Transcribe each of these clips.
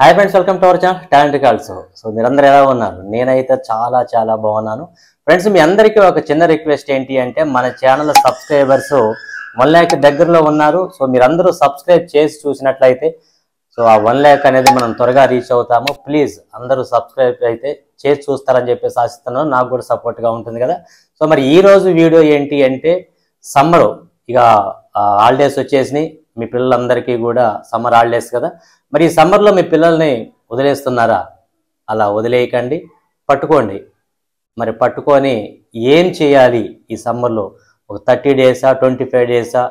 Hi friends, welcome to our channel talent calls. So మీరందరూ ఎలా ఉన్నారు? నేనైతే చాలా బాగున్నాను ఫ్రెండ్స్. మీ అందరికీ ఒక చిన్న రిక్వెస్ట్ ఏంటి అంటే, మన ఛానల్ సబ్స్క్రైబర్స్ 1 lakh దగ్గరలో ఉన్నారు. సో మీరందరూ సబ్స్క్రైబ్ చేసి చూసినట్లయితే సో ఆ 1 lakh అనేది మనం త్వరగా రీచ్ అవుతాము. ప్లీజ్ అందరూ సబ్స్క్రైబ్ అయితే చేసి చూస్తారని చెప్పేసి ఆశిస్తున్నాను. నాకు కూడా సపోర్ట్గా ఉంటుంది కదా. సో మరి ఈ రోజు వీడియో ఏంటి అంటే, సమ్మర్ ఇక హాలిడేస్ వచ్చేసినాయి. మీ పిల్లలందరికీ కూడా సమ్మర్ హాలిడేస్ కదా. మరి ఈ సమ్మర్లో మీ పిల్లల్ని వదిలేస్తున్నారా? అలా వదిలేయకండి, పట్టుకోండి. మరి పట్టుకొని ఏం చేయాలి ఈ సమ్మర్లో? ఒక 30 డేసా, 25 డేసా,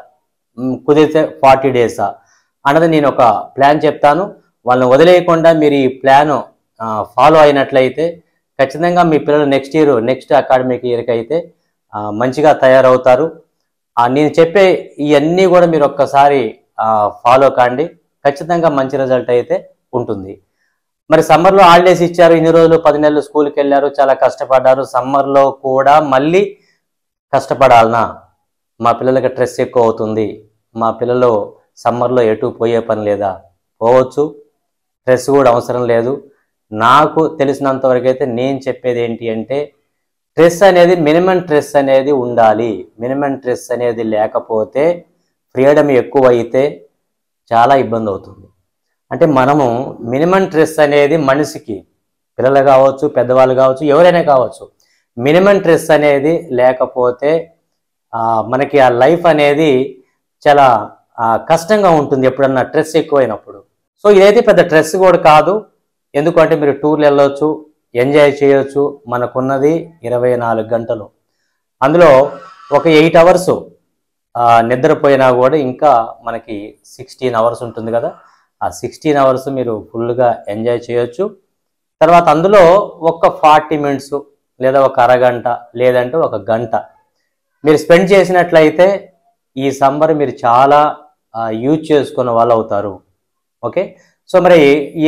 కుదిరితే 40 డేసా అన్నది నేను ఒక ప్లాన్ చెప్తాను. వాళ్ళని వదిలేయకుండా మీరు ఈ ప్లాన్ ఫాలో అయినట్లయితే ఖచ్చితంగా మీ పిల్లలు నెక్స్ట్ అకాడమిక్ ఇయర్కి అయితే మంచిగా తయారవుతారు. నేను చెప్పే ఇవన్నీ కూడా మీరు ఒక్కసారి ఫాలో కాండి, ఖచ్చితంగా మంచి రిజల్ట్ అయితే ఉంటుంది. మరి సమ్మర్లో హాలిడేస్ ఇచ్చారు, ఇన్ని రోజులు 10 నెలలు స్కూల్కి వెళ్ళారు, చాలా కష్టపడ్డారు. సమ్మర్లో కూడా మళ్ళీ కష్టపడాలనా? మా పిల్లలకి స్ట్రెస్ ఎక్కువ అవుతుంది, మా పిల్లలు సమ్మర్లో ఎటు పోయే పని లేదా? పోవచ్చు, స్ట్రెస్ కూడా అవసరం లేదు. నాకు తెలిసినంత వరకు అయితే నేను చెప్పేది ఏంటి అంటే, స్ట్రెస్ అనేది మినిమం స్ట్రెస్ అనేది ఉండాలి. మినిమం స్ట్రెస్ అనేది లేకపోతే, ఫ్రీడమ్ ఎక్కువ అయితే చాలా ఇబ్బంది అవుతుంది. అంటే మనము మినిమం స్ట్రెస్ అనేది మనిషికి, పిల్లలు కావచ్చు, పెద్దవాళ్ళు కావచ్చు, ఎవరైనా కావచ్చు, మినిమం స్ట్రెస్ అనేది లేకపోతే మనకి ఆ లైఫ్ అనేది చాలా కష్టంగా ఉంటుంది ఎప్పుడన్నా స్ట్రెస్ ఎక్కువైనప్పుడు. సో ఇదైతే పెద్ద స్ట్రెస్ కూడా కాదు. ఎందుకంటే మీరు టూర్లు వెళ్ళవచ్చు, ఎంజాయ్ చేయొచ్చు. మనకున్నది 24 గంటలు. అందులో ఒక 8 అవర్స్ నిద్రపోయినా కూడా ఇంకా మనకి 16 అవర్స్ ఉంటుంది కదా. ఆ 16 అవర్స్ మీరు ఫుల్గా ఎంజాయ్ చేయొచ్చు. తర్వాత అందులో ఒక 40 మినిట్స్ లేదా ఒక అరగంట లేదంటే ఒక గంట మీరు స్పెండ్ చేసినట్లయితే ఈ సమ్మర్ మీరు చాలా యూజ్ చేసుకున్న వాళ్ళు అవుతారు. ఓకే, సో మరి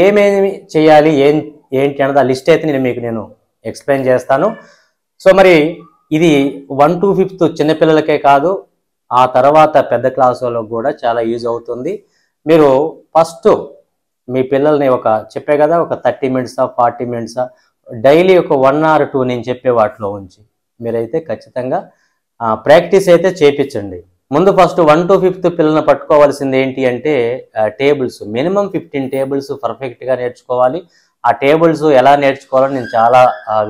ఏమేమి చేయాలి, ఏంటి అన్నది ఆ లిస్ట్ అయితే నేను ఎక్స్ప్లెయిన్ చేస్తాను. సో మరి ఇది 1 to 5th చిన్నపిల్లలకే కాదు, ఆ తర్వాత పెద్ద క్లాస్ వాళ్ళకు కూడా చాలా యూజ్ అవుతుంది. మీరు ఫస్ట్ మీ పిల్లల్ని చెప్పే కదా, ఒక 30 మినిట్సా 40 మినిట్సా డైలీ ఒక 1 or 2 నేను చెప్పే వాటిలో ఉంచి మీరైతే ఖచ్చితంగా ప్రాక్టీస్ అయితే చేయించండి. ముందు ఫస్ట్ 1 to 5th పిల్లల్ని పట్టుకోవాల్సింది ఏంటి అంటే, టేబుల్స్ మినిమం 15 టేబుల్స్ పర్ఫెక్ట్గా నేర్చుకోవాలి. ఆ టేబుల్స్ ఎలా నేర్చుకోవాలో నేను చాలా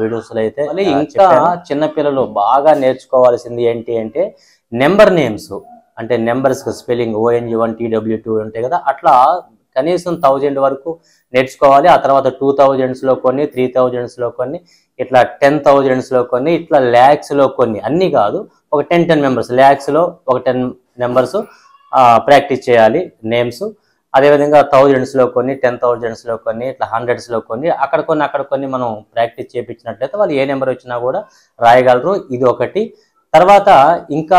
వీడియోస్లో అయితే ఇంకా చిన్నపిల్లలు బాగా నేర్చుకోవాల్సింది ఏంటి అంటే, నెంబర్ నేమ్స్. అంటే నెంబర్స్ స్పెల్లింగ్ ONG1 TW2 ఉంటాయి కదా, అట్లా కనీసం 1000 వరకు నేర్చుకోవాలి. ఆ తర్వాత 2000లో కొన్ని, 3000లో కొన్ని, ఇట్లా 10,000లో కొన్ని, ఇట్లా lakhsలో కొన్ని, అన్నీ కాదు, ఒక 10 మెంబర్స్, lakhsలో ఒక 10 మెంబర్స్ ప్రాక్టీస్ చేయాలి నేమ్స్. అదేవిధంగా 1000లో కొన్ని, 10,000లో కొన్ని, ఇట్లా 100sలో కొన్ని, అక్కడ కొన్ని మనం ప్రాక్టీస్ చేయించినట్లయితే వాళ్ళు ఏ నెంబర్ వచ్చినా కూడా రాయగలరు. ఇది ఒకటి. తర్వాత ఇంకా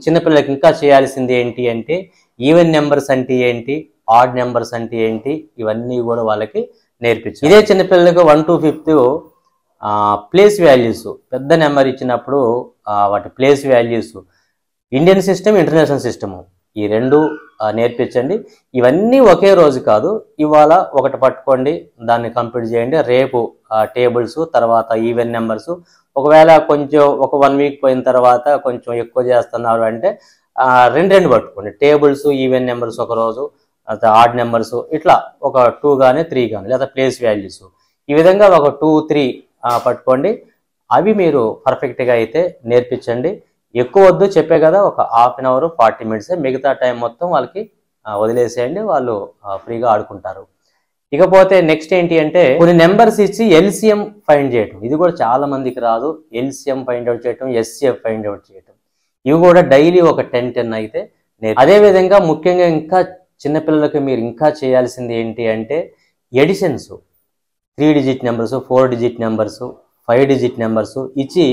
చిన్నపిల్లలకి ఇంకా చేయాల్సింది ఏంటి అంటే, ఈవెన్ నెంబర్స్ అంటే ఏంటి, ఆడ్ నెంబర్స్ అంటే ఏంటి, ఇవన్నీ కూడా వాళ్ళకి నేర్పించాలి. ఇదే చిన్నపిల్లలకు 1 to 5th ప్లేస్ వాల్యూస్, పెద్ద నెంబర్ ఇచ్చినప్పుడు వాటి place values, Indian system, international system, ఈ రెండు నేర్పించండి. ఇవన్నీ ఒకే రోజు కాదు, ఇవాళ ఒకటి పట్టుకోండి, దాన్ని కంప్లీట్ చేయండి. రేపు టేబుల్స్, తర్వాత ఈవెన్ నెంబర్స్. ఒకవేళ కొంచెం ఒక 1 వీక్ పోయిన తర్వాత కొంచెం ఎక్కువ చేస్తున్నారు అంటే రెండు పట్టుకోండి, టేబుల్స్, ఈవెన్ నెంబర్స్ ఒక రోజు, ఆడ్ నెంబర్స్, ఇట్లా ఒక 2 కానీ 3 కానీ, లేదా ప్లేస్ వాల్యూస్, ఈ విధంగా ఒక 2, 3 పట్టుకోండి. అవి మీరు పర్ఫెక్ట్గా అయితే నేర్పించండి. ఎక్కువ వద్దు, చెప్పే కదా, ఒక హాఫ్ అన్ అవర్ 40 మినిట్స్, మిగతా టైం మొత్తం వాళ్ళకి వదిలేసేయండి, వాళ్ళు ఫ్రీగా ఆడుకుంటారు. ఇకపోతే నెక్స్ట్ ఏంటి అంటే, కొన్ని నెంబర్స్ ఇచ్చి LCM ఫైండ్ చేయటం, ఇది కూడా చాలా మందికి రాదు. LCM ఫైండ్ అవుట్ చేయటం, SCF ఫైండ్ అవుట్ చేయటం, ఇవి కూడా డైలీ ఒక 10 అయితే అదేవిధంగా ముఖ్యంగా ఇంకా చిన్నపిల్లలకి మీరు ఇంకా చేయాల్సింది ఏంటి అంటే, additions, 3 digit numbers, 4 digit numbers, 5 digit numbers ఇచ్చి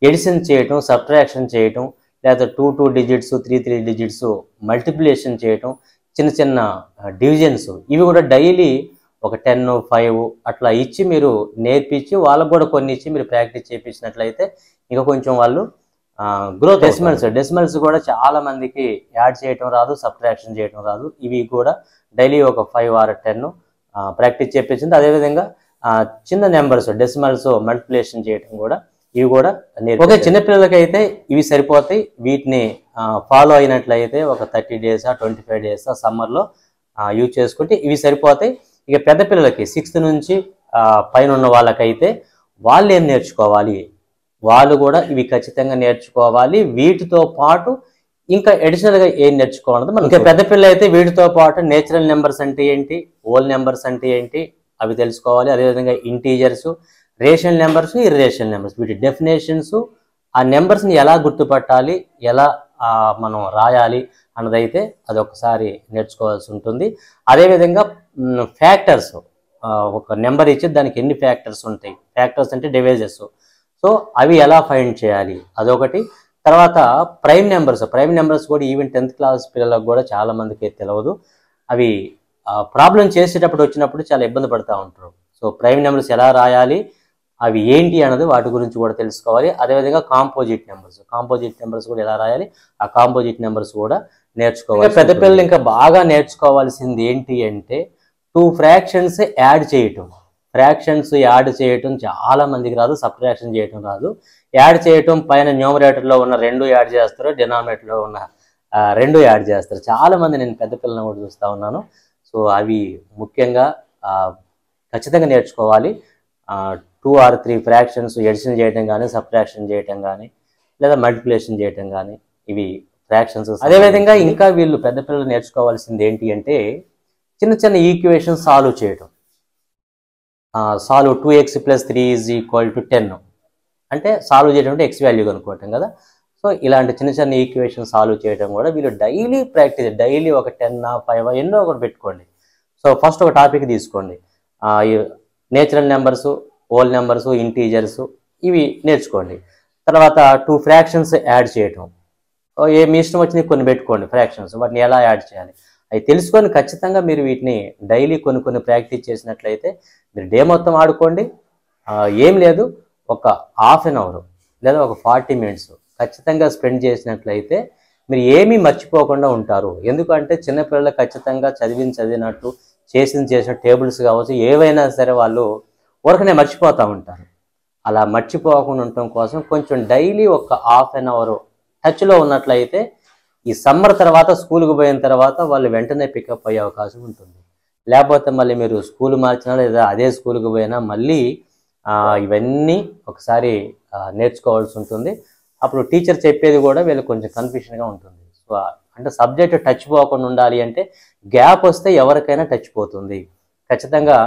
ఎడిషన్ చేయటం, సబ్ట్రాక్షన్ చేయటం, లేదా 2 డిజిట్స్, 3 డిజిట్స్ మల్టిప్లికేషన్ చేయటం, చిన్న డివిజన్స్, ఇవి కూడా డైలీ ఒక 10, 5 అట్లా ఇచ్చి మీరు నేర్పించి వాళ్ళకు కూడా కొన్ని ఇచ్చి మీరు ప్రాక్టీస్ చేయించినట్లయితే ఇంకా కొంచెం వాళ్ళు గ్రోత్. డెసిమల్స్ కూడా చాలా మందికి యాడ్ చేయటం రాదు, సబ్ట్రాక్షన్ చేయటం రాదు. ఇవి కూడా డైలీ ఒక 5 or 10 ప్రాక్టీస్ చేపించింది. అదేవిధంగా చిన్న నెంబర్స్ డెసిమల్స్ మల్టిప్లికేషన్ చేయడం కూడా ఇవి కూడా ఓకే. చిన్నపిల్లలకైతే ఇవి సరిపోతాయి. వీటిని ఫాలో అయినట్లయితే ఒక 30 days 25 days సమ్మర్లో యూజ్ చేసుకుంటే ఇవి సరిపోతాయి. ఇక పెద్ద పిల్లలకి 6th నుంచి పైన ఉన్న వాళ్ళకైతే వాళ్ళు ఏం నేర్చుకోవాలి, వాళ్ళు కూడా ఇవి ఖచ్చితంగా నేర్చుకోవాలి. వీటితో పాటు ఇంకా అడిషనల్గా ఏం నేర్చుకోవాలన్నది మనం ఇంకా పెద్ద పిల్లలు అయితే వీటితో పాటు నేచురల్ నెంబర్స్ అంటే ఏంటి, హోల్ నెంబర్స్ అంటే ఏంటి అవి తెలుసుకోవాలి. అదేవిధంగా integers, rational numbers, irrational numbers వీటి డెఫినేషన్స్, ఆ నెంబర్స్ని ఎలా గుర్తుపట్టాలి, ఎలా మనం రాయాలి అన్నదైతే అదొకసారి నేర్చుకోవాల్సి ఉంటుంది. అదేవిధంగా ఫ్యాక్టర్స్, ఒక నెంబర్ ఇచ్చి దానికి ఎన్ని ఫ్యాక్టర్స్ ఉంటాయి, ఫ్యాక్టర్స్ అంటే డివైజెస్, సో అవి ఎలా ఫైండ్ చేయాలి అదొకటి. తర్వాత ప్రైమ్ నెంబర్స్ కూడా ఈవెన్ 10th class పిల్లలకు కూడా చాలా మందికి తెలియదు. అవి ప్రాబ్లం చేసేటప్పుడు వచ్చినప్పుడు చాలా ఇబ్బంది పడుతూ ఉంటారు. సో ప్రైమ్ నెంబర్స్ ఎలా రాయాలి, అవి ఏంటి అన్నది వాటి గురించి కూడా తెలుసుకోవాలి. అదేవిధంగా కాంపోజిట్ నెంబర్స్ కూడా ఎలా రాయాలి, ఆ కాంపోజిట్ నెంబర్స్ కూడా నేర్చుకోవాలి. పెద్ద పిల్లలు ఇంకా బాగా నేర్చుకోవాల్సింది ఏంటి అంటే 2 fractions యాడ్ చేయటం చాలా మందికి రాదు. సబ్ట్రాక్షన్ చేయటం రాదు. యాడ్ చేయటం పైన న్యూమరేటర్లో ఉన్న 2 యాడ్ చేస్తారు, డినామినేటర్లో ఉన్న 2 యాడ్ చేస్తారు. చాలా మంది నేను పెద్ద పిల్లలను కూడా చూస్తూ ఉన్నాను. సో అవి ముఖ్యంగా ఖచ్చితంగా నేర్చుకోవాలి. 2 or 3 fractions ఎడిషన్ చేయటం కానీ, సబ్ట్రాక్షన్ చేయటం కానీ, లేదా మల్టిప్లికేషన్ చేయటం కానీ ఇవి ఫ్రాక్షన్స్. అదేవిధంగా ఇంకా వీళ్ళు పెద్ద పిల్లలు నేర్చుకోవాల్సింది ఏంటి అంటే చిన్న చిన్న ఈక్వేషన్స్ సాల్వ్ చేయటం. 2x + 3 = 10 అంటే సాల్వ్ చేయడం అంటే ఎక్స్ వాల్యూ కనుక్కోవటం కదా. సో ఇలాంటి చిన్న చిన్న ఈక్వేషన్ సాల్వ్ చేయడం కూడా వీళ్ళు డైలీ ప్రాక్టీస్, డైలీ ఒక 10 5 ఎన్నో ఒకటి పెట్టుకోండి. సో ఫస్ట్ ఒక టాపిక్ తీసుకోండి, natural numbers, whole numbers, integers ఇవి నేర్చుకోండి. తర్వాత 2 fractions యాడ్ చేయటం, మీ ఇష్టం వచ్చినవి కొన్ని పెట్టుకోండి ఫ్రాక్షన్స్, వాటిని ఎలా యాడ్ చేయాలి అవి తెలుసుకొని ఖచ్చితంగా మీరు వీటిని డైలీ కొన్ని ప్రాక్టీస్ చేసినట్లయితే మీరు డే మొత్తం ఆడుకోండి. ఏం లేదు, ఒక ½ an hour లేదా ఒక 40 minutes ఖచ్చితంగా స్పెండ్ చేసినట్లయితే మీరు ఏమీ మర్చిపోకుండా ఉంటారు. ఎందుకంటే చిన్నపిల్లలు ఖచ్చితంగా చదివినట్టు చేసిన టేబుల్స్ కావచ్చు ఏవైనా సరే వాళ్ళు ఊరకనే మర్చిపోతూ ఉంటారు. అలా మర్చిపోకుండా ఉండటం కోసం కొంచెం డైలీ ఒక ½ an hour టచ్లో ఉన్నట్లయితే ఈ సమ్మర్ తర్వాత స్కూల్కి పోయిన తర్వాత వాళ్ళు వెంటనే పికప్ అయ్యే అవకాశం ఉంటుంది. లేకపోతే మళ్ళీ మీరు స్కూల్ మార్చినా లేదా అదే స్కూల్కి పోయినా మళ్ళీ ఇవన్నీ ఒకసారి నేర్చుకోవాల్సి ఉంటుంది. అప్పుడు టీచర్ చెప్పేది కూడా వీళ్ళకి కొంచెం కన్ఫ్యూషన్గా ఉంటుంది. సో అంటే సబ్జెక్ట్ టచ్ పోకుండా ఉండాలి అంటే గ్యాప్ వస్తే ఎవరికైనా టచ్ పోతుంది. ఖచ్చితంగా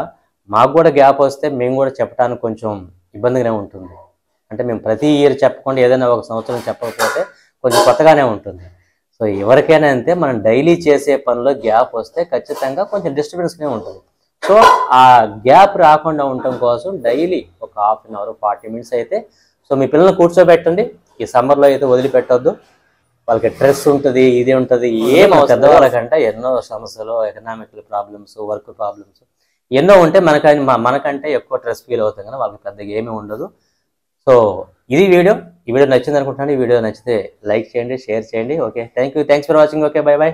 మాకు కూడా గ్యాప్ వస్తే మేము కూడా చెప్పడానికి కొంచెం ఇబ్బందిగానే ఉంటుంది. అంటే మేము ప్రతి ఇయర్ చెప్పకుండా ఏదైనా ఒక సంవత్సరం చెప్పకపోతే కొంచెం కొత్తగానే ఉంటుంది. సో ఎవరికైనా అంతే, మనం డైలీ చేసే పనిలో గ్యాప్ వస్తే ఖచ్చితంగా కొంచెం డిస్టర్బెన్స్గానే ఉంటుంది. సో ఆ గ్యాప్ రాకుండా ఉండటం కోసం డైలీ ఒక ½ an hour 40 minutes అయితే సో మీ పిల్లల్ని కూర్చోబెట్టండి. ఈ సమ్మర్లో అయితే వదిలిపెట్టొద్దు. వాళ్ళకి స్ట్రెస్ ఉంటుంది, ఇది ఉంటుంది, ఏం పెద్దవాళ్ళకంటే ఎన్నో సమస్యలు, ఎకనామికల్ ప్రాబ్లమ్స్, వర్క్ ప్రాబ్లమ్స్ ఎన్నో ఉంటే మనకంటే ఎక్కువ స్ట్రెస్ ఫీల్ అవుతాం కానీ వాళ్ళకి పెద్దగా ఏమీ ఉండదు. సో ఇది వీడియో. ఈ వీడియో నచ్చింది అనుకుంటున్నాను. ఈ వీడియో నచ్చితే లైక్ చేయండి, షేర్ చేయండి. Okay, thanks for watching. Okay, by.